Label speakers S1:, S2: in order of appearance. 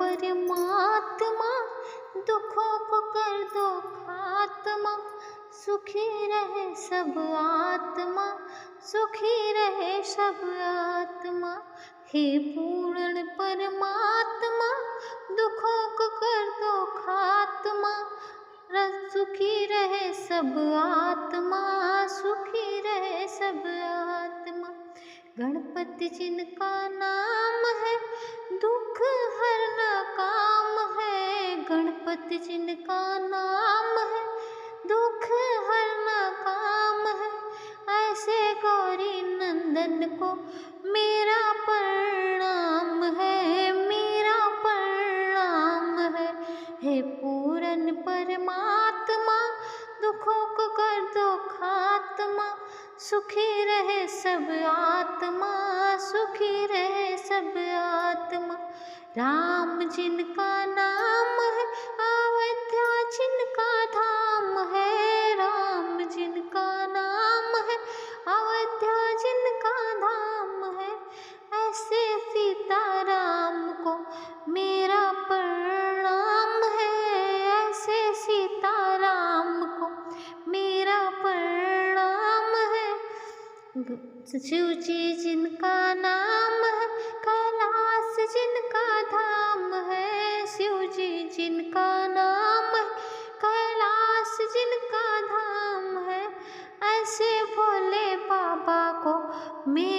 S1: परमात्मा, दुखों को कर दो खात्मा, सुखी रहे सब आत्मा, सुखी रहे सब आत्मा। हे पूर्ण परमात्मा, दुखों को कर दो खात्मा, सुखी रहे सब आत्मा, सुखी रहे सब आत्मा। गणपति जिनका नाम है, दुख हरना काम है। गणपति जिनका नाम है, दुख हरना काम है। ऐसे गौरी नंदन को मेरा प्रणाम है, मेरा प्रणाम है। हे पूर्ण परमात्मा, दुखों को कर दो खात्मा, सुखी रहे सब आत्मा, सुखी रहे सब आत्मा। राम जिनका नाम है, अयोध्या जिनका धाम है। राम जिनका नाम है, अयोध्या जिनका धाम है। ऐसे सीता राम को मेरा प्रणाम है, ऐसे सीता राम को मेरा प्रणाम है। शिव जी जिनका नाम है, कैलाश जिनका धाम है। शिव जी जिनका नाम है, कैलाश जिनका धाम है। ऐसे भोले बाबा को मेरा